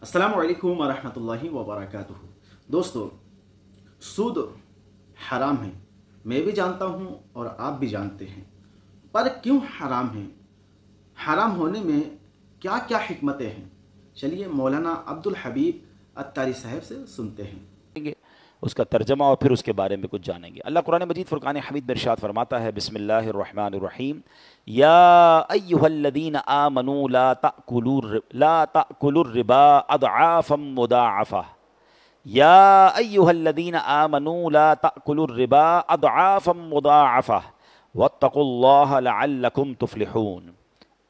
السلام علیکم ورحمۃ اللہ وبرکاتہ۔ دوستو، سود حرام ہے، میں بھی جانتا ہوں اور آپ بھی جانتے ہیں، پر کیوں حرام ہے؟ حرام ہونے میں کیا کیا حکمتیں ہیں؟ چلیے مولانا عبدالحبیب اتاری صاحب سے سنتے ہیں۔ گے اس کا ترجمہ اور پھر اس کے بارے میں کچھ جانیں گے۔ اللہ قرآن مجید فرقان حمید میں ارشاد فرماتا ہے، بسم اللہ الرحمن الرحیم، یا ایہا الذین آمنوا لا تأکلوا الربا اضعافا مضاعفہ، یا ایہا الذین آمنوا لا تأکلوا الربا اضعافا مضاعفہ واتقوا اللہ لعلکم تفلحون۔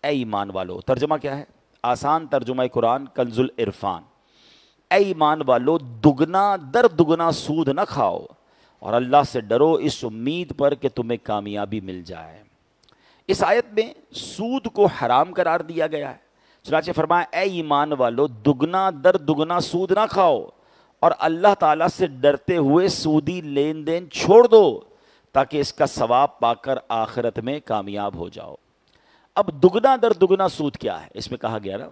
اے ایمان والو، ترجمہ کیا ہے؟ آسان ترجمہ قرآن کنز العرفان، اے ایمان والو دگنا در دگنا سود نہ کھاؤ اور اللہ سے ڈرو اس امید پر کہ تمہیں کامیابی مل جائے۔ اس آیت میں سود کو حرام قرار دیا گیا ہے۔ چنانچہ فرمایا، اے ایمان والو دگنا در دگنا سود نہ کھاؤ اور اللہ تعالیٰ سے ڈرتے ہوئے سودی لین دین چھوڑ دو تاکہ اس کا ثواب پا کر آخرت میں کامیاب ہو جاؤ۔ اب دگنا در دگنا سود کیا ہے؟ اس میں کہا گیا نا،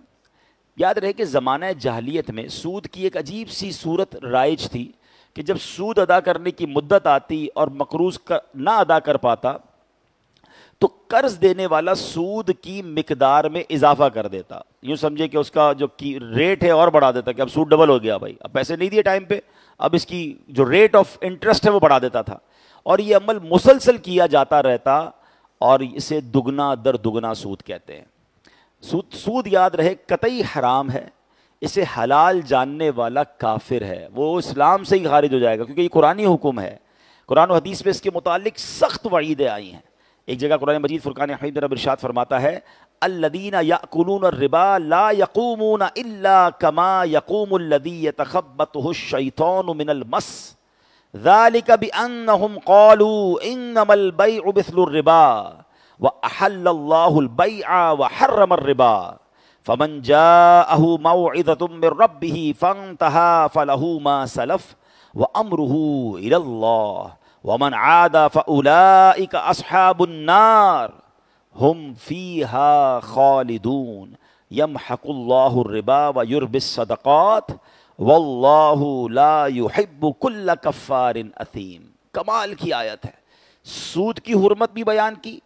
یاد رہے کہ زمانہ جاہلیت میں سود کی ایک عجیب سی صورت رائج تھی کہ جب سود ادا کرنے کی مدت آتی اور مقروض نہ ادا کر پاتا تو قرض دینے والا سود کی مقدار میں اضافہ کر دیتا، یوں سمجھے کہ اس کا جو ریٹ ہے اور بڑھا دیتا کہ اب سود ڈبل ہو گیا، بھائی اب پیسے نہیں دیے ٹائم پہ، اب اس کی جو ریٹ آف انٹرسٹ ہے وہ بڑھا دیتا تھا، اور یہ عمل مسلسل کیا جاتا رہتا اور اسے دگنا در دگنا سود کہتے ہیں۔ سود یاد رہے قطعی حرام ہے، اسے حلال جاننے والا کافر ہے، وہ اسلام سے ہی خارج ہو جائے گا، کیونکہ یہ قرآنی حکم ہے۔ قرآن و حدیث میں اس کے متعلق سخت وعیدیں آئی ہیں۔ ایک جگہ قرآن مجید فرقان حمید میں رب ارشاد فرماتا ہے، الذین یأکلون الربا لا یقومون الا کما یقوم الذی یتخبطہ الشیطان من المس ذلک بانہم قالوا انما البیع مثل الربا وَأَحَلَّ اللَّهُ الْبَيْعَ وَحَرَّمَ الرِّبَا فَمَنْ جَاءَهُ مَوْعِظَةٌ مِّن رَّبِّهِ فَانْتَهَىٰ فَلَهُ مَا سَلَفَ وَأَمْرُهُ إِلَى اللَّهِ وَمَنْ عَادَ فَأُولَٰئِكَ أَصْحَابُ النَّارِ هُمْ فِيهَا خَالِدُونَ يَمْحَقُ اللَّهُ الرِّبَا وَيُرْبِي الصَّدَقَاتِ وَاللَّهُ لَا يُحِبُّ كُلَّ كَفَّارٍ أَثِيمٍ۔ کمال کی آیت ہے، سود کی حرمت بھی بیان کی،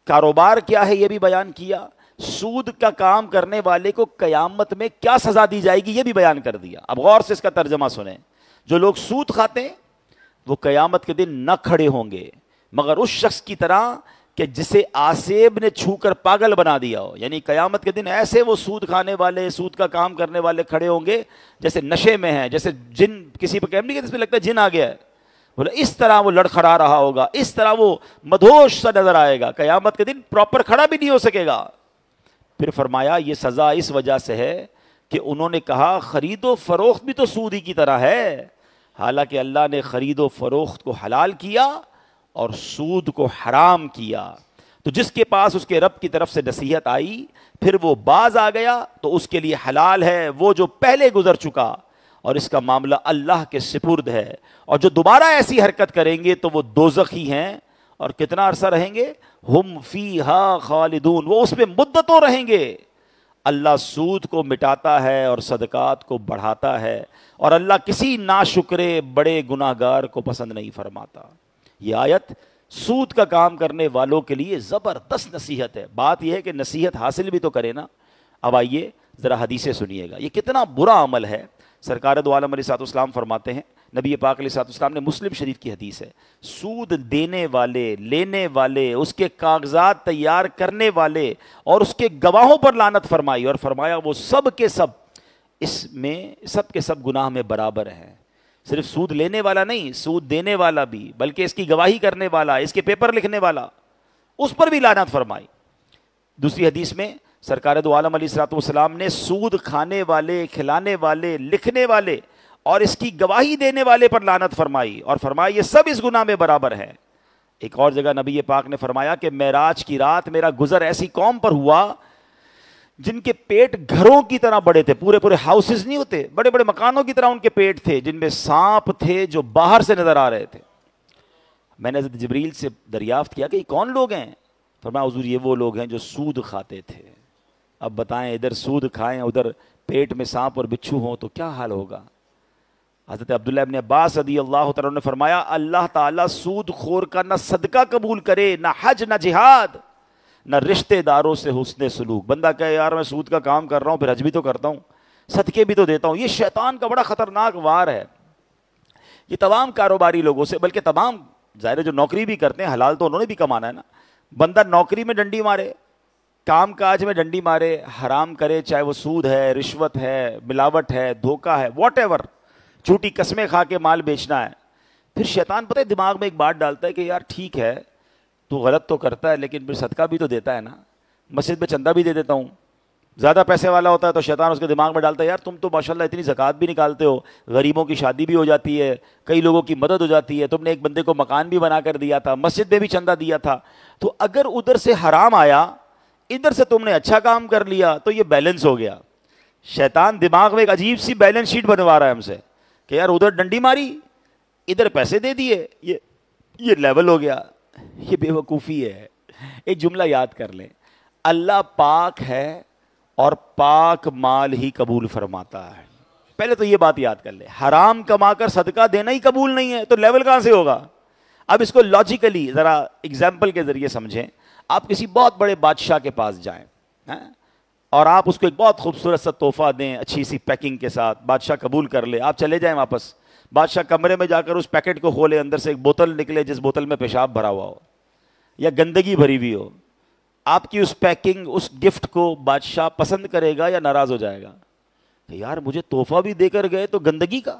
کاروبار کیا ہے یہ بھی بیان کیا، سود کا کام کرنے والے کو قیامت میں کیا سزا دی جائے گی یہ بھی بیان کر دیا۔ اب غور سے اس کا ترجمہ سنیں، جو لوگ سود کھاتے ہیں وہ قیامت کے دن نہ کھڑے ہوں گے مگر اس شخص کی طرح کہ جسے آسیب نے چھو کر پاگل بنا دیا ہو، یعنی قیامت کے دن ایسے وہ سود کھانے والے، سود کا کام کرنے والے کھڑے ہوں گے جیسے نشے میں ہیں، جیسے جن کسی پہ کہنے نہیں کہ لگتا ہے جن آ گیا ہے، بولے اس طرح وہ لڑکھڑا رہا ہوگا، اس طرح وہ مدہوش سا نظر آئے گا، قیامت کے دن پراپر کھڑا بھی نہیں ہو سکے گا۔ پھر فرمایا یہ سزا اس وجہ سے ہے کہ انہوں نے کہا خرید و فروخت بھی تو سود ہی کی طرح ہے، حالانکہ اللہ نے خرید و فروخت کو حلال کیا اور سود کو حرام کیا۔ تو جس کے پاس اس کے رب کی طرف سے نصیحت آئی پھر وہ باز آ گیا تو اس کے لیے حلال ہے وہ جو پہلے گزر چکا، اور اس کا معاملہ اللہ کے سپرد ہے، اور جو دوبارہ ایسی حرکت کریں گے تو وہ دوزخی ہیں، اور کتنا عرصہ رہیں گے؟ ہم فیہا خالدون، وہ اس میں مدتوں رہیں گے۔ اللہ سود کو مٹاتا ہے اور صدقات کو بڑھاتا ہے، اور اللہ کسی ناشکرے بڑے گناہگار کو پسند نہیں فرماتا۔ یہ آیت سود کا کام کرنے والوں کے لیے زبردست نصیحت ہے۔ بات یہ ہے کہ نصیحت حاصل بھی تو کرے نا۔ اب آئیے ذرا حدیثیں سنیے گا، یہ کتنا برا عمل ہے۔ سرکار دو عالم علیہ السلام فرماتے ہیں، نبی پاک علیہ السلام نے، مسلم شریف کی حدیث ہے، سود دینے والے، لینے والے، اس کے کاغذات تیار کرنے والے اور اس کے گواہوں پر لعنت فرمائی، اور فرمایا وہ سب کے سب اس میں سب کے سب گناہ میں برابر ہیں۔ صرف سود لینے والا نہیں، سود دینے والا بھی، بلکہ اس کی گواہی کرنے والا، اس کے پیپر لکھنے والا، اس پر بھی لعنت فرمائی۔ دوسری حدیث میں سرکار دو عالم علیہ السلام نے سود کھانے والے، کھلانے والے، لکھنے والے اور اس کی گواہی دینے والے پر لعنت فرمائی، اور فرمایا یہ سب اس گناہ میں برابر ہیں۔ ایک اور جگہ نبی پاک نے فرمایا کہ معراج کی رات میرا گزر ایسی قوم پر ہوا جن کے پیٹ گھروں کی طرح بڑے تھے، پورے پورے ہاؤسز نہیں ہوتے، بڑے بڑے مکانوں کی طرح ان کے پیٹ تھے، جن میں سانپ تھے جو باہر سے نظر آ رہے تھے۔ میں نے حضرت جبریل سے دریافت کیا کہ یہ کون لوگ ہیں؟ فرمایا حضور یہ وہ لوگ ہیں جو سود کھاتے تھے۔ اب بتائیں، ادھر سود کھائیں ادھر پیٹ میں سانپ اور بچھو ہوں تو کیا حال ہوگا؟ حضرت عبداللہ ابن عباس رضی اللہ تعالیٰ نے فرمایا اللہ تعالیٰ سود خور کا نہ صدقہ قبول کرے، نہ حج، نہ جہاد، نہ رشتہ داروں سے حسن سلوک۔ بندہ کہے یار میں سود کا کام کر رہا ہوں، پھر حج بھی تو کرتا ہوں، صدقے بھی تو دیتا ہوں۔ یہ شیطان کا بڑا خطرناک وار ہے۔ یہ تمام کاروباری لوگوں سے، بلکہ تمام ظاہر ہے جو نوکری بھی کرتے ہیں، حلال تو انہوں نے بھی کمانا ہے نا۔ بندہ نوکری میں ڈنڈی مارے، کام کاج میں ڈنڈی مارے، حرام کرے، چاہے وہ سود ہے، رشوت ہے، ملاوٹ ہے، دھوکہ ہے، واٹ ایور، جھوٹی قسمیں کھا کے مال بیچنا ہے، پھر شیطان پتہ ہے دماغ میں ایک بات ڈالتا ہے کہ یار ٹھیک ہے تو غلط تو کرتا ہے لیکن پھر صدقہ بھی تو دیتا ہے نا، مسجد میں چندہ بھی دے دیتا ہوں۔ زیادہ پیسے والا ہوتا ہے تو شیطان اس کے دماغ میں ڈالتا ہے یار تم تو ماشاءاللہ اتنی زکوٰۃ بھی نکالتے ہو، غریبوں کی شادی بھی ہو جاتی ہے، کئی لوگوں کی مدد ہو جاتی ہے، تم نے ایک بندے کو مکان بھی بنا کر دیا تھا، مسجد میں بھی چندہ دیا تھا، تو اگر ادھر سے حرام آیا، ادھر سے تم نے اچھا کام کر لیا تو یہ بیلنس ہو گیا۔ شیطان دماغ میں ایک عجیب سی بیلنس شیٹ بنوا رہا ہے ہم سے کہ یار ادھر ڈنڈی ماری، ادھر پیسے دے دیے، یہ لیول ہو گیا۔ یہ بے وقوفی ہے۔ ایک جملہ یاد کر لیں، اللہ پاک ہے اور پاک مال ہی قبول فرماتا ہے۔ پہلے تو یہ بات یاد کر لیں، حرام کما کر صدقہ دینا ہی قبول نہیں ہے تو لیول کہاں سے ہوگا؟ اب اس کو لاجیکلی ذرا ایگزامپل کے ذریعے سمجھیں۔ آپ کسی بہت بڑے بادشاہ کے پاس جائیں اور آپ اس کو ایک بہت خوبصورت سا تحفہ دیں اچھی سی پیکنگ کے ساتھ، بادشاہ قبول کر لے، آپ چلے جائیں واپس، بادشاہ کمرے میں جا کر اس پیکٹ کو کھولے، اندر سے ایک بوتل نکلے جس بوتل میں پیشاب بھرا ہوا ہو یا گندگی بھری ہوئی ہو، آپ کی اس پیکنگ، اس گفٹ کو بادشاہ پسند کرے گا یا ناراض ہو جائے گا کہ یار مجھے تحفہ بھی دے کر گئے تو گندگی کا؟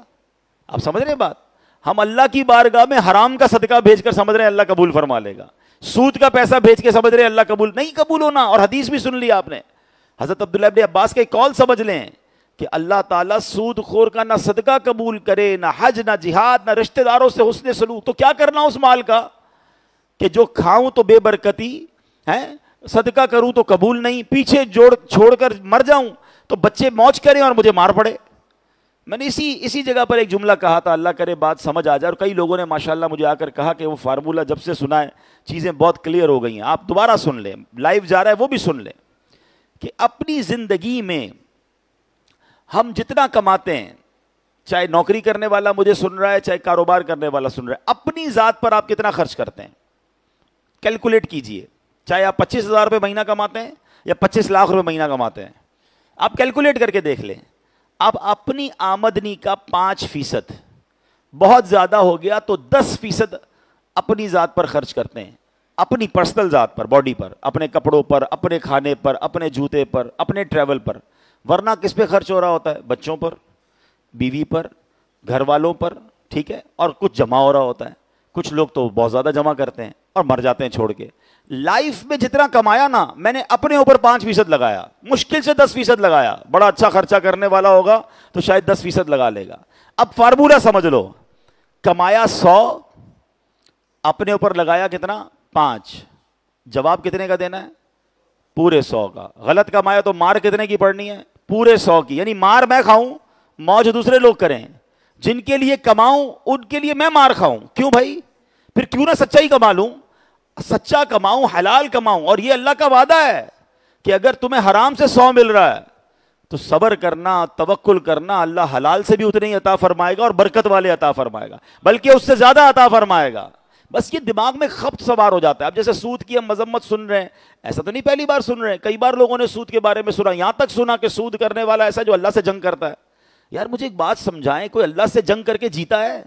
آپ سمجھ رہے ہیں بات؟ ہم اللہ کی بارگاہ میں حرام کا صدقہ بھیج کر سمجھ رہے ہیں اللہ قبول فرما لے گا، سود کا پیسہ بھیج کے سمجھ رہے ہیں اللہ قبول نہیں قبول ہونا۔ اور حدیث بھی سن لی آپ نے، حضرت عبداللہ ابن عباس کے قول سمجھ لیں کہ اللہ تعالیٰ سود خور کا نہ صدقہ قبول کرے، نہ حج، نہ جہاد، نہ رشتہ داروں سے حسن سلوک۔ تو کیا کرنا اس مال کا کہ جو کھاؤں تو بے برکتی ہے، صدقہ کروں تو قبول نہیں، پیچھے چھوڑ کر مر جاؤں تو بچے موج کریں اور مجھے مار پڑے۔ میں نے اسی جگہ پر ایک جملہ کہا تھا، اللہ کرے بات سمجھ آ جائے، اور کئی لوگوں نے ماشاءاللہ مجھے آ کر کہا کہ وہ فارمولہ جب سے سنا ہے چیزیں بہت کلیئر ہو گئی ہیں۔ آپ دوبارہ سن لیں، لائیو جا رہا ہے وہ بھی سن لیں کہ اپنی زندگی میں ہم جتنا کماتے ہیں، چاہے نوکری کرنے والا مجھے سن رہا ہے، چاہے کاروبار کرنے والا سن رہا ہے، اپنی ذات پر آپ کتنا خرچ کرتے ہیں کیلکولیٹ کیجئے۔ چاہے آپ 25,000 روپے مہینہ کماتے ہیں یا 25 لاکھ روپے مہینہ کماتے ہیں، آپ کیلکولیٹ کر کے دیکھ لیں، آپ اپنی آمدنی کا 5% بہت زیادہ ہو گیا تو 10% اپنی ذات پر خرچ کرتے ہیں، اپنی پرسنل ذات پر، باڈی پر، اپنے کپڑوں پر، اپنے کھانے پر، اپنے جوتے پر، اپنے ٹریول پر۔ ورنہ کس پہ خرچ ہو رہا ہوتا ہے؟ بچوں پر، بیوی پر، گھر والوں پر، ٹھیک ہے، اور کچھ جمع ہو رہا ہوتا ہے۔ کچھ لوگ تو بہت زیادہ جمع کرتے ہیں اور مر جاتے ہیں چھوڑ کے۔ لائف میں جتنا کمایا نا، میں نے اپنے اوپر 5% لگایا، مشکل سے 10% لگایا۔ بڑا اچھا خرچہ کرنے والا ہوگا تو شاید 10% لگا لے گا۔ اب فارمولہ سمجھ لو، کمایا 100، اپنے اوپر لگایا کتنا؟ 5۔ جواب کتنے کا دینا ہے؟ پورے 100 کا۔ غلط کمایا تو مار کتنے کی پڑنی ہے؟ پورے 100 کی۔ یعنی مار میں کھاؤں، موج دوسرے لوگ کریں، جن کے لیے کماؤں ان کے لیے میں مار کھاؤں۔ کیوں بھائی؟ پھر کیوں نہ سچائی کما لوں، سچا کماؤں، حلال کماؤں۔ اور یہ اللہ کا وعدہ ہے کہ اگر تمہیں حرام سے 100 مل رہا ہے تو صبر کرنا، توکل کرنا، اللہ حلال سے بھی اتنے ہی عطا فرمائے گا اور برکت والے عطا فرمائے گا، بلکہ اس سے زیادہ عطا فرمائے گا۔ بس یہ دماغ میں خبط سوار ہو جاتا ہے۔ اب جیسے سود کی ہم مذمت سن رہے ہیں، ایسا تو نہیں پہلی بار سن رہے ہیں، کئی بار لوگوں نے سود کے بارے میں سنا، یہاں تک سنا کہ سود کرنے والا ایسا جو اللہ سے جنگ کرتا ہے۔ یار مجھے ایک بات سمجھائیں، کوئی اللہ سے جنگ کر کے جیتا ہے؟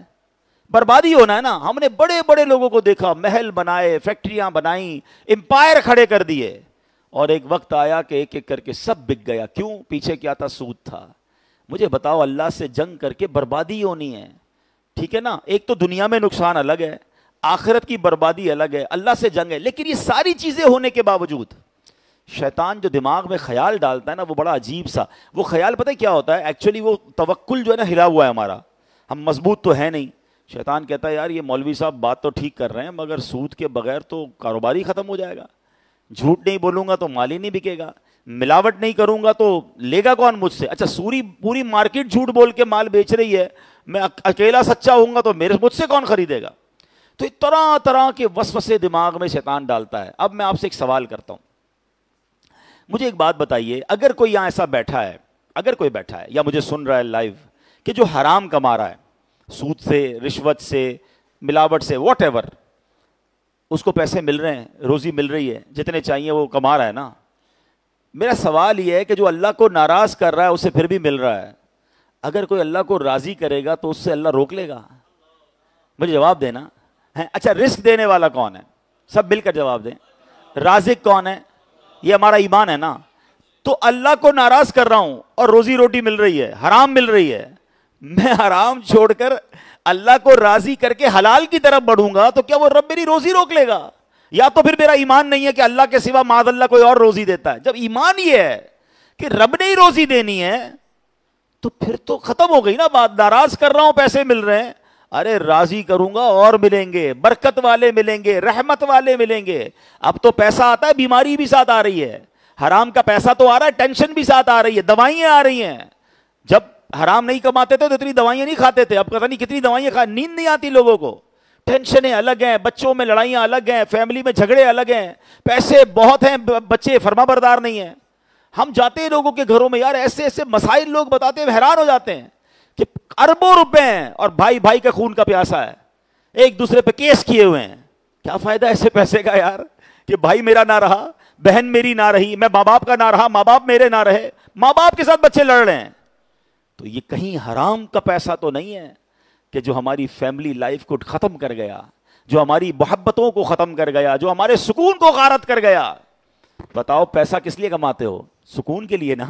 بربادی ہونا ہے نا۔ ہم نے بڑے بڑے لوگوں کو دیکھا، محل بنائے، فیکٹریاں بنائیں، امپائر کھڑے کر دیے، اور ایک وقت آیا کہ ایک ایک کر کے سب بک گیا۔ کیوں؟ پیچھے کیا تھا؟ سود تھا۔ مجھے بتاؤ، اللہ سے جنگ کر کے بربادی ہونی ہے، ٹھیک ہے نا؟ ایک تو دنیا میں نقصان الگ ہے، آخرت کی بربادی الگ ہے، اللہ سے جنگ ہے۔ لیکن یہ ساری چیزیں ہونے کے باوجود شیطان جو دماغ میں خیال ڈالتا ہے نا، وہ بڑا عجیب سا، وہ خیال پتہ ہے کیا ہوتا ہے؟ ایکچولی وہ توکل جو ہے نا ہلا ہوا ہے ہمارا، ہم مضبوط تو ہے نہیں۔ شیطان کہتا ہے یار یہ مولوی صاحب بات تو ٹھیک کر رہے ہیں، مگر سود کے بغیر تو کاروبار ہی ختم ہو جائے گا، جھوٹ نہیں بولوں گا تو مال ہی نہیں بکے گا، ملاوٹ نہیں کروں گا تو لے گا کون مجھ سے؟ اچھا پوری مارکیٹ جھوٹ بول کے مال بیچ رہی ہے، میں اکیلا سچا ہوں گا تو مجھ سے کون خریدے گا؟ تو طرح طرح کے وسوسے دماغ میں شیطان ڈالتا ہے۔ اب میں آپ سے ایک سوال کرتا ہوں، مجھے ایک بات بتائیے، اگر کوئی یہاں ایسا بیٹھا ہے، اگر کوئی بیٹھا ہے یا مجھے سن رہا ہے لائیو کہ جو حرام کما رہا ہے, سود سے, رشوت سے, ملاوٹ سے, واٹ ایور, اس کو پیسے مل رہے ہیں, روزی مل رہی ہے, جتنے چاہیے وہ کما رہا ہے نا, میرا سوال یہ ہے کہ جو اللہ کو ناراض کر رہا ہے اسے پھر بھی مل رہا ہے, اگر کوئی اللہ کو راضی کرے گا تو اس سے اللہ روک لے گا؟ مجھے جواب دینا ہے. اچھا, رزق دینے والا کون ہے؟ سب مل کر جواب دیں. رازق کون ہے؟ یہ ہمارا ایمان ہے نا. تو اللہ کو ناراض کر رہا ہوں اور روزی روٹی مل رہی ہے, حرام مل رہی ہے, میں حرام چھوڑ کر اللہ کو راضی کر کے حلال کی طرف بڑھوں گا تو کیا وہ رب میری روزی روک لے گا؟ یا تو پھر میرا ایمان نہیں ہے کہ اللہ کے سوا معاذ اللہ کوئی اور روزی دیتا ہے. جب ایمان یہ ہے کہ رب نے ہی روزی دینی ہے تو پھر تو ختم ہو گئی نا بات. ناراض کر رہا ہوں, پیسے مل رہے ہیں, ارے راضی کروں گا اور ملیں گے, برکت والے ملیں گے, رحمت والے ملیں گے. اب تو پیسہ آتا ہے, بیماری بھی ساتھ آ رہی ہے. حرام کا پیسہ تو آ رہا ہے, ٹینشن بھی ساتھ آ رہی ہے, دوائیاں آ رہی ہیں. جب حرام نہیں کماتے تھے تو اتنی دوائیاں نہیں کھاتے تھے, اب پتہ نہیں کتنی دوائیاں نیند نہیں آتی لوگوں کو, ٹینشنیں الگ ہیں, بچوں میں لڑائیاں الگ ہیں, فیملی میں جھگڑے الگ ہیں, پیسے بہت ہیں, بچے فرما بردار نہیں ہیں. ہم جاتے ہیں لوگوں کے گھروں میں, یار ایسے ایسے مسائل لوگ بتاتے ہیں, حیران ہو جاتے ہیں کہ اربوں روپے ہیں اور بھائی بھائی کے خون کا پیاسا ہے, ایک دوسرے پہ کیس کیے ہوئے ہیں. کیا فائدہ ایسے پیسے کا یار, کہ بھائی میرا نہ رہا, بہن میری نہ رہی, میں ماں باپ کا نہ رہا, ماں باپ میرے نہ رہے, ماں باپ کے ساتھ بچے لڑ رہے ہیں. تو یہ کہیں حرام کا پیسہ تو نہیں ہے کہ جو ہماری فیملی لائف کو ختم کر گیا, جو ہماری محبتوں کو ختم کر گیا, جو ہمارے سکون کو غارت کر گیا. بتاؤ پیسہ کس لیے کماتے ہو؟ سکون کے لیے نا.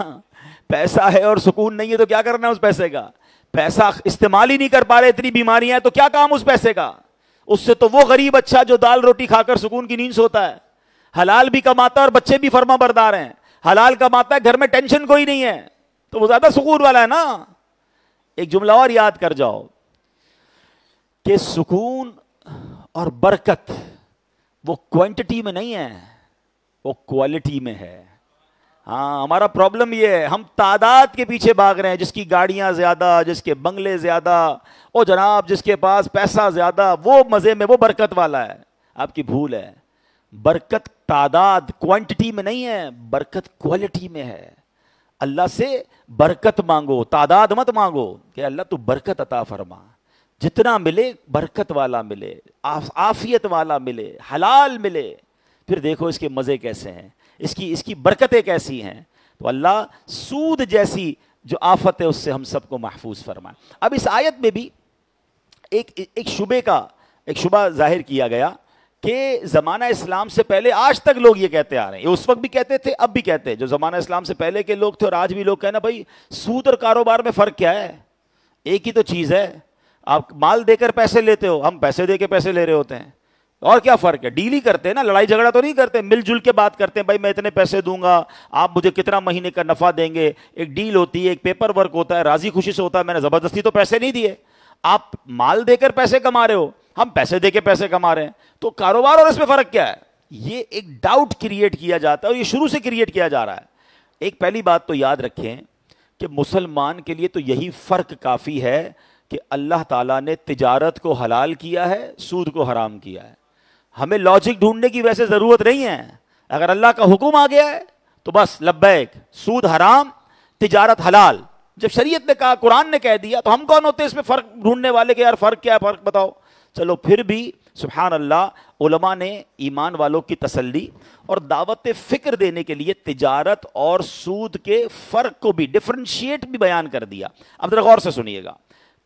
پیسہ ہے اور سکون نہیں ہے تو کیا کرنا ہے اس پیسے کا؟ پیسہ استعمال ہی نہیں کر پا رہے, اتنی بیماریاں ہیں, تو کیا کام اس پیسے کا؟ اس سے تو وہ غریب اچھا جو دال روٹی کھا کر سکون کی نیند سوتا ہے, حلال بھی کماتا ہے اور بچے بھی فرما بردار ہیں, حلال کماتا ہے, گھر میں ٹینشن کوئی نہیں ہے, تو وہ زیادہ سکون والا ہے نا. ایک جملہ اور یاد کر جاؤ کہ سکون اور برکت وہ کوانٹٹی میں نہیں ہے, وہ کوالٹی میں ہے. ہاں, ہمارا پرابلم یہ ہے, ہم تعداد کے پیچھے بھاگ رہے ہیں, جس کی گاڑیاں زیادہ, جس کے بنگلے زیادہ, او جناب جس کے پاس پیسہ زیادہ, وہ مزے میں, وہ برکت والا ہے. آپ کی بھول ہے. برکت تعداد کوانٹٹی میں نہیں ہے, برکت کوالٹی میں ہے. اللہ سے برکت مانگو, تعداد مت مانگو کہ اللہ تو برکت عطا فرما, جتنا ملے برکت والا ملے, عافیت والا ملے, حلال ملے. پھر دیکھو اس کے مزے کیسے ہیں, اس کی برکتیں کیسی ہیں. تو اللہ سود جیسی جو آفت ہے اس سے ہم سب کو محفوظ فرمائے. اب اس آیت میں بھی ایک شبہ ظاہر کیا گیا کہ زمانہ اسلام سے پہلے آج تک لوگ یہ کہتے آ رہے ہیں, یہ اس وقت بھی کہتے تھے, اب بھی کہتے ہیں, جو زمانہ اسلام سے پہلے کے لوگ تھے اور آج بھی لوگ کہنا بھائی سود اور کاروبار میں فرق کیا ہے, ایک ہی تو چیز ہے. آپ مال دے کر پیسے لیتے ہو, ہم پیسے دے کے پیسے لے رہے ہوتے ہیں, اور کیا فرق ہے؟ ڈیل ہی کرتے ہیں نا, لڑائی جھگڑا تو نہیں کرتے, مل جل کے بات کرتے ہیں, بھائی میں اتنے پیسے دوں گا, آپ مجھے کتنا مہینے کا نفع دیں گے. ایک ڈیل ہوتی ہے, ایک پیپر ورک ہوتا ہے, راضی خوشی سے ہوتا ہے. میں نے زبردستی تو پیسے نہیں دیے, آپ مال دے کر پیسے کما رہے ہو, ہم پیسے دے کے پیسے کما رہے ہیں. تو کاروبار اور اس میں فرق کیا ہے؟ یہ ایک ڈاؤٹ کریٹ کیا جاتا ہے, اور یہ شروع سے کریٹ کیا جا رہا ہے. ایک پہلی بات تو یاد رکھیں کہ مسلمان کے لیے تو یہی فرق کافی ہے کہ اللہ تعالیٰ نے تجارت کو حلال کیا ہے, سود کو حرام کیا ہے. ہمیں لاجک ڈھونڈنے کی ویسے ضرورت نہیں ہے. اگر اللہ کا حکم آ گیا ہے تو بس لبیک, سود حرام, تجارت حلال. جب شریعت نے کہا, قرآن نے کہہ دیا, تو ہم کون ہوتے ہیں اس میں فرق ڈھونڈنے والے کہ یار فرق کیا ہے, فرق بتاؤ. چلو پھر بھی سبحان اللہ, علماء نے ایمان والوں کی تسلی اور دعوت فکر دینے کے لیے تجارت اور سود کے فرق کو بھی ڈفرینشیٹ بھی بیان کر دیا. اب ذرا غور سے سنیے گا.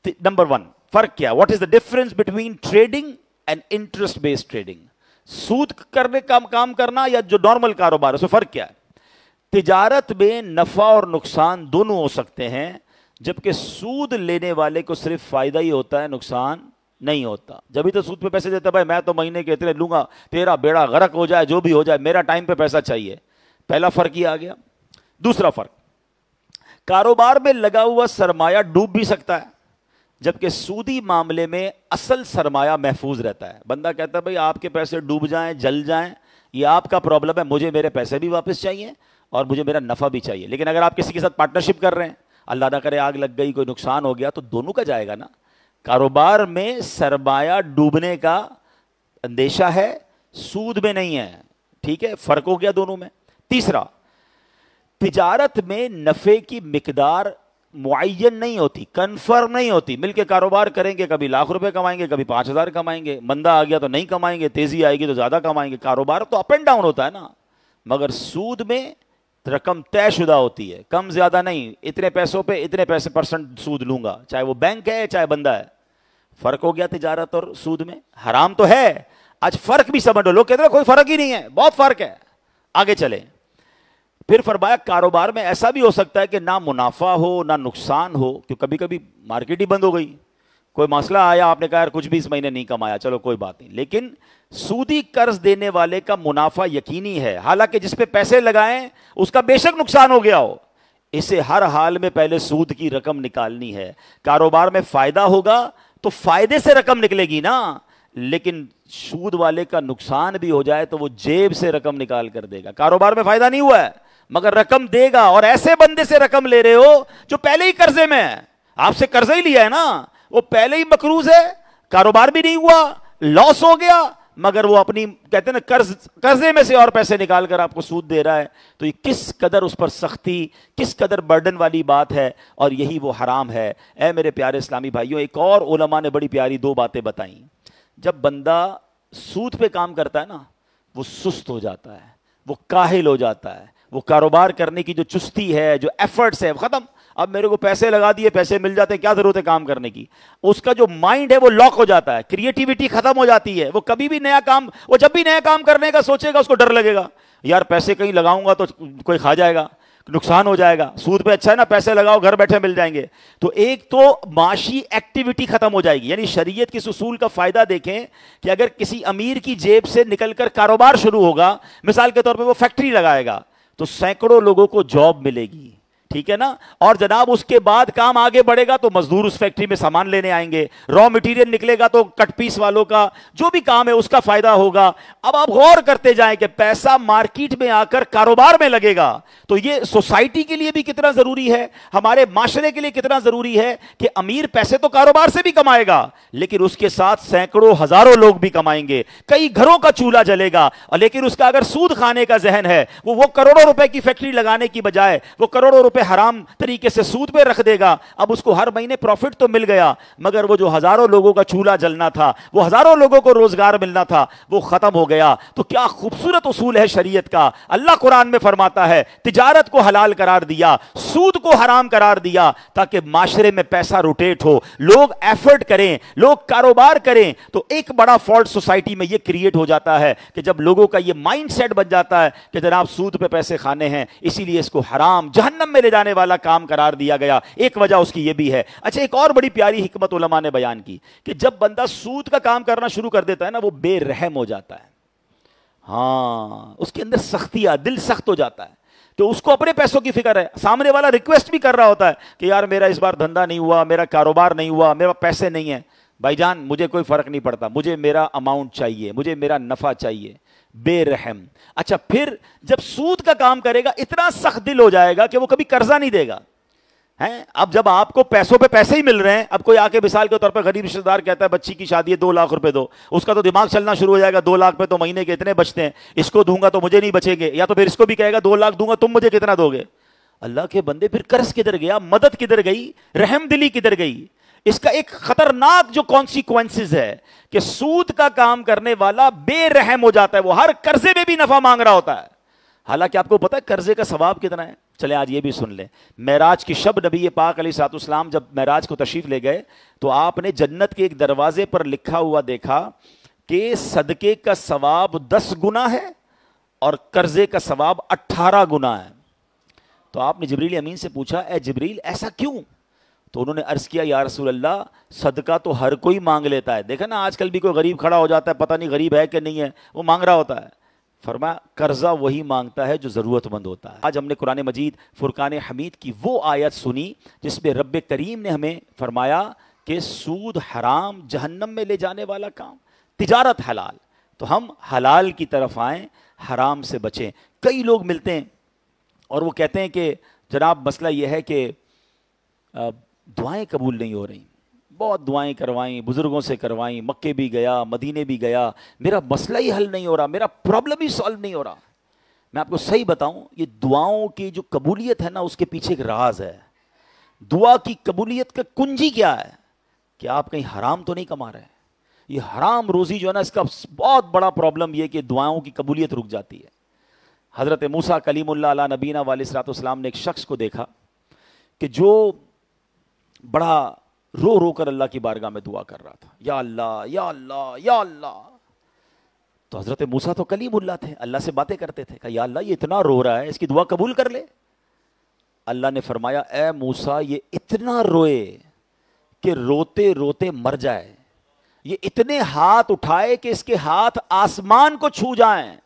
نمبر 1, فرق کیا, what is the difference between trading and interest based trading. سود کرنے کا کام کرنا یا جو نارمل کاروبار ہے, اس میں فرق کیا ہے؟ تجارت میں نفع اور نقصان دونوں ہو سکتے ہیں, جبکہ سود لینے والے کو صرف فائدہ ہی ہوتا ہے, نقصان نہیں ہوتا. جبھی تو سود پہ پیسے دیتا ہے, بھائی میں تو مہینے کے اتنے لوں گا, تیرا بیڑا غرق ہو جائے جو بھی ہو جائے, میرا ٹائم پہ پیسہ چاہیے. پہلا فرق یہ آ گیا. دوسرا فرق, کاروبار میں لگا ہوا سرمایہ ڈوب بھی سکتا ہے, جبکہ سودی معاملے میں اصل سرمایہ محفوظ رہتا ہے. بندہ کہتا ہے بھائی آپ کے پیسے ڈوب جائیں, جل جائیں, یہ آپ کا پرابلم ہے, مجھے میرے پیسے بھی واپس چاہیے اور مجھے میرا نفع بھی چاہیے. لیکن اگر آپ کسی کے ساتھ پارٹنرشپ کر رہے ہیں, اللہ نہ کرے آگ لگ گئی, کوئی نقصان ہو گیا, تو دونوں کا جائے گا نا. کاروبار میں سرمایہ ڈوبنے کا اندیشہ ہے, سود میں نہیں ہے. ٹھیک ہے, فرق ہو گیا دونوں میں. تیسرا, تجارت میں نفع کی مقدار معین نہیں ہوتی، کنفرم نہیں ہوتی. مل کے کاروبار کریں گے، کبھی لاکھ روپے کمائیں گے، کبھی 5,000 کمائیں گے، مندہ آ گیا تو نہیں کمائیں گے، تیزی آئے گی تو زیادہ کمائیں گے. کاروبار تو اپ اینڈ ڈاؤن ہوتا ہے نا. مگر سود میں رقم طے شدہ ہوتی ہے، کم زیادہ نہیں. اتنے پیسوں پہ اتنے پیسے پرسنٹ سود لوں گا، چاہے وہ بینک ہے چاہے بندہ ہے. فرق ہو گیا تجارت اور سود میں. حرام تو ہے، آج فرق بھی سمجھ لو. لوگ کہتے ہیں کوئی فرق ہی نہیں ہے، بہت فرق ہے. آگے چلیں. پھر فرمایا کاروبار میں ایسا بھی ہو سکتا ہے کہ نہ منافع ہو نہ نقصان ہو، کہ کبھی کبھی مارکیٹ ہی بند ہو گئی، کوئی مسئلہ آیا، آپ نے کہا یار کچھ بھی اس مہینے نہیں کمایا، چلو کوئی بات نہیں. لیکن سودی قرض دینے والے کا منافع یقینی ہے، حالانکہ جس پہ پیسے لگائیں اس کا بے شک نقصان ہو گیا ہو. اسے ہر حال میں پہلے سود کی رقم نکالنی ہے. کاروبار میں فائدہ ہوگا تو فائدے سے رقم نکلے گی نا، لیکن سود والے کا نقصان بھی ہو جائے تو وہ جیب سے رقم نکال کر دے گا. کاروبار میں فائدہ نہیں ہوا ہے مگر رقم دے گا. اور ایسے بندے سے رقم لے رہے ہو جو پہلے ہی قرضے میں ہے، آپ سے قرضہ ہی لیا ہے نا، وہ پہلے ہی مقروض ہے، کاروبار بھی نہیں ہوا، لاس ہو گیا، مگر وہ اپنی کہتے ہیں نا قرضے میں سے اور پیسے نکال کر آپ کو سود دے رہا ہے. تو یہ کس قدر اس پر سختی، کس قدر برڈن والی بات ہے، اور یہی وہ حرام ہے. اے میرے پیارے اسلامی بھائیوں، ایک اور علماء نے بڑی پیاری 2 باتیں بتائیں. جب بندہ سود پہ کام کرتا ہے نا، وہ سست ہو جاتا ہے، وہ کاہل ہو جاتا ہے، وہ کاروبار کرنے کی جو چستی ہے، جو ایفرٹس ہے، ختم. اب میرے کو پیسے لگا دیے، پیسے مل جاتے ہیں، کیا ضرورت ہے کام کرنے کی. اس کا جو مائنڈ ہے وہ لاک ہو جاتا ہے، کریٹیوٹی ختم ہو جاتی ہے. وہ کبھی بھی نیا کام، وہ جب بھی نیا کام کرنے کا سوچے گا اس کو ڈر لگے گا، یار پیسے کہیں لگاؤں گا تو کوئی کھا جائے گا، نقصان ہو جائے گا. سود پہ اچھا ہے نا، پیسے لگاؤ گھر بیٹھے مل جائیں گے. تو ایک تو معاشی ایکٹیویٹی ختم ہو جائے گی. یعنی شریعت کے اصول کا فائدہ دیکھیں کہ اگر کسی امیر کی جیب سے نکل کر کاروبار شروع ہوگا، مثال کے طور پہ وہ فیکٹری لگائے گا تو سینکڑوں لوگوں کو جاب ملے گی، ٹھیک ہے نا. اور جناب اس کے بعد کام آگے بڑھے گا تو مزدور اس فیکٹری میں سامان لینے آئیں گے، را مٹیریل نکلے گا تو کٹ پیس والوں کا جو بھی کام ہے اس کا فائدہ ہوگا. اب آپ غور کرتے جائیں کہ پیسہ مارکیٹ میں آ کر کاروبار میں لگے گا تو یہ سوسائٹی کے لیے بھی کتنا ضروری ہے، ہمارے معاشرے کے لیے کتنا ضروری ہے کہ امیر پیسے تو کاروبار سے بھی کمائے گا لیکن اس کے ساتھ سینکڑوں ہزاروں لوگ بھی کمائیں گے، کئی گھروں کا چولہا جلے گا. اور لیکن اس کا اگر سود کھانے کا ذہن ہے، وہ کروڑوں روپے کی فیکٹری لگانے کی بجائے وہ کروڑوں روپے حرام طریقے سے سود پہ رکھ دے گا. اب اس کو ہر مہینے پروفٹ تو مل گیا مگر وہ جو ہزاروں لوگوں کا چولہا جلنا تھا، وہ ہزاروں لوگوں کو روزگار ملنا تھا، وہ ختم ہو گیا. تو کیا خوبصورت اصول ہے شریعت کا. اللہ قرآن میں فرماتا ہے تجارت کو حلال قرار دیا، سود کو حرام قرار دیا تاکہ معاشرے میں پیسہ روٹیٹ ہو، لوگ ایفرٹ کریں، لوگ کاروبار کریں. تو ایک بڑا فالٹ سوسائٹی میں یہ کریٹ ہو جاتا ہے کہ جب لوگوں کا یہ مائنڈ سیٹ بن جاتا ہے کہ جناب سود پہ پیسے کھانے ہیں، اسی لیے اس کو حرام جہنم میں لے جانے والا کام قرار دیا گیا. ایک وجہ اس کی یہ بھی ہے. اچھا ایک اور بڑی پیاری حکمت علماء نے بیان کی کہ جب بندہ سود کا کام کرنا شروع کر دیتا ہے نا، وہ بے رحم ہو جاتا ہے. ہاں اس کے اندر سختی ہے، دل سخت ہو جاتا ہے. تو اس کو اپنے پیسوں کی فکر ہے، سامنے والا ریکویسٹ بھی کر رہا ہوتا ہے کہ یار میرا اس بار دھندا نہیں ہوا، میرا کاروبار نہیں ہوا، میرا پیسے نہیں ہیں. بھائی جان مجھے کوئی فرق نہیں پڑتا، مجھے میرا اماؤنٹ چاہیے، مجھے میرا نفع چاہیے. بے رحم. اچھا پھر جب سود کا کام کرے گا اتنا سخت دل ہو جائے گا کہ وہ کبھی قرضہ نہیں دے گا. اب جب آپ کو پیسوں پہ پیسے ہی مل رہے ہیں، اب کوئی آ کے مثال کے طور پہ غریب رشتہ دار کہتا ہے بچی کی شادی ہے 2 لاکھ روپے دو، اس کا تو دماغ چلنا شروع ہو جائے گا 2 لاکھ پہ تو مہینے کے اتنے بچتے ہیں، اس کو دوں گا تو مجھے نہیں بچیں گے، یا تو پھر اس کو بھی کہے گا 2 لاکھ دوں گا تم مجھے کتنا دو گے. اللہ کے بندے پھر قرض کدھر گیا، مدد کدھر گئی، رحم دلی کدھر گئی. اس کا ایک خطرناک جو کانسیکوینسز ہے کہ سود کا کام کرنے والا بے رحم ہو جاتا ہے، وہ ہر قرضے میں بھی نفع مانگ رہا ہوتا ہے. حالانکہ آپ کو پتا ہے قرضے کا ثواب کتنا ہے. چلیں آج یہ بھی سن لیں. معراج کی شب نبی پاک علیہ الصلوۃ والسلام جب معراج کو تشریف لے گئے تو آپ نے جنت کے ایک دروازے پر لکھا ہوا دیکھا کہ صدقے کا ثواب 10 گنا ہے اور قرضے کا ثواب 18 گنا ہے. تو آپ نے جبریل امین سے پوچھا اے جبریل ایسا کیوں؟ تو انہوں نے عرض کیا یا رسول اللہ صدقہ تو ہر کوئی مانگ لیتا ہے، دیکھا نا آج کل بھی کوئی غریب کھڑا ہو جاتا ہے، پتہ نہیں غریب ہے کہ نہیں ہے، وہ مانگ رہا ہوتا ہے. فرمایا قرضہ وہی مانگتا ہے جو ضرورت مند ہوتا ہے. آج ہم نے قرآن مجید فرقان حمید کی وہ آیت سنی جس میں رب کریم نے ہمیں فرمایا کہ سود حرام، جہنم میں لے جانے والا کام، تجارت حلال. تو ہم حلال کی طرف آئیں، حرام سے بچیں. کئی لوگ ملتے ہیں اور وہ کہتے ہیں کہ جناب مسئلہ یہ ہے کہ دعائیں قبول نہیں ہو رہی، بہت دعائیں کروائیں، بزرگوں سے کروائیں، مکے بھی گیا، مدینے بھی گیا، میرا مسئلہ ہی حل نہیں ہو رہا، میرا پرابلم ہی سالو نہیں ہو رہا. میں آپ کو صحیح بتاؤں، یہ دعاؤں کی جو قبولیت ہے نا، اس کے پیچھے ایک راز ہے. دعا کی قبولیت کا کنجی کیا ہے کہ آپ کہیں حرام تو نہیں کما رہے ہیں. یہ حرام روزی جو ہے نا، اس کا بہت بڑا پرابلم یہ کہ دعاؤں کی قبولیت رک جاتی ہے. حضرت موسیٰ کلیم اللہ علیہ نبینا علیہ الصلوۃ والسلام نے ایک شخص کو دیکھا کہ جو بڑا رو رو کر اللہ کی بارگاہ میں دعا کر رہا تھا، یا اللہ یا اللہ یا اللہ. تو حضرت موسیٰ تو کلیم اللہ تھے، اللہ سے باتیں کرتے تھے. کہا یا اللہ یہ اتنا رو رہا ہے، اس کی دعا قبول کر لے. اللہ نے فرمایا اے موسیٰ یہ اتنا روئے کہ روتے روتے مر جائے، یہ اتنے ہاتھ اٹھائے کہ اس کے ہاتھ آسمان کو چھو جائیں.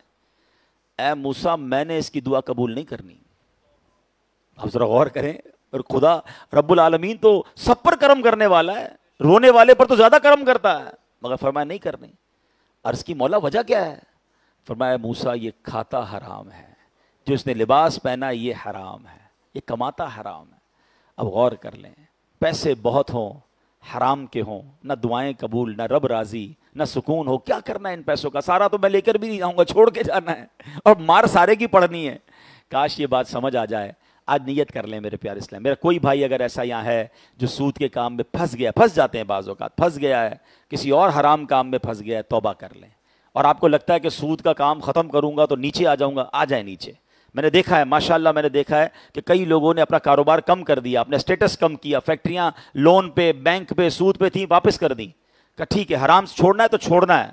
اے موسیٰ میں نے اس کی دعا قبول نہیں کرنی. اب ذرا غور کریں، اور خدا رب العالمین تو سب پر کرم کرنے والا ہے، رونے والے پر تو زیادہ کرم کرتا ہے، مگر فرمایا نہیں کرنی. عرض کی مولا وجہ کیا ہے؟ فرمایا موسیٰ یہ کھاتا حرام ہے، جو اس نے لباس پہنا یہ حرام ہے، یہ کماتا حرام ہے. اب غور کر لیں، پیسے بہت ہوں، حرام کے ہوں، نہ دعائیں قبول، نہ رب راضی، نہ سکون ہو. کیا کرنا ہے ان پیسوں کا؟ سارا تو میں لے کر بھی نہیں جاؤں گا، چھوڑ کے جانا ہے، اور مار سارے کی پڑنی ہے. کاش یہ بات سمجھ آ جائے. آج نیت کر لیں میرے پیارے اسلام. میرا کوئی بھائی اگر ایسا یہاں ہے جو سود کے کام میں پھنس جاتے ہیں، بعض اوقات پھنس گیا ہے، کسی اور حرام کام میں پھنس گیا ہے، توبہ کر لیں. اور آپ کو لگتا ہے کہ سود کا کام ختم کروں گا تو نیچے آ جاؤں گا، آ جائیں نیچے. میں نے دیکھا ہے ماشاءاللہ، میں نے دیکھا ہے کہ کئی لوگوں نے اپنا کاروبار کم کر دیا، اپنے اسٹیٹس کم کیا، فیکٹریاں لون پہ، بینک پہ، سود پہ تھیں، واپس کر دیں. کہ ٹھیک ہے حرام چھوڑنا ہے تو چھوڑنا ہے.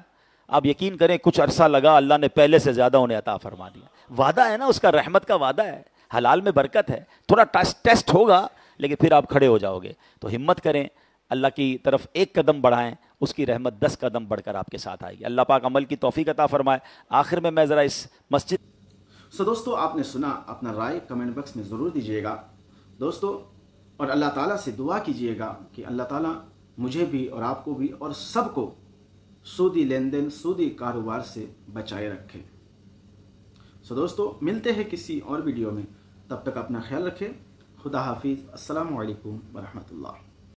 آپ یقین کریں کچھ عرصہ لگا، اللہ نے پہلے سے زیادہ انہیں عطا فرما دیا. وعدہ ہے نا اس کا، رحمت کا وعدہ ہے، حلال میں برکت ہے. تھوڑا ٹیسٹ ہوگا لیکن پھر آپ کھڑے ہو جاؤ گے. تو ہمت کریں، اللہ کی طرف ایک قدم بڑھائیں، اس کی رحمت 10 قدم بڑھ کر آپ کے ساتھ آئے گی. اللہ پاک عمل کی توفیق عطا فرمائے. آخر میں ذرا اس مسجد دوستو آپ نے سنا، اپنا رائے کمنٹ باکس میں ضرور دیجیے گا دوستو، اور اللہ تعالیٰ سے دعا کیجیے گا کہ اللہ تعالیٰ مجھے بھی اور آپ کو بھی اور سب کو سودی لین دین، سودی کاروبار سے بچائے رکھے. دوستو ملتے ہیں کسی اور ویڈیو میں، تب تک اپنا خیال رکھیں. خدا حافظ. السلام علیکم ورحمۃ اللہ.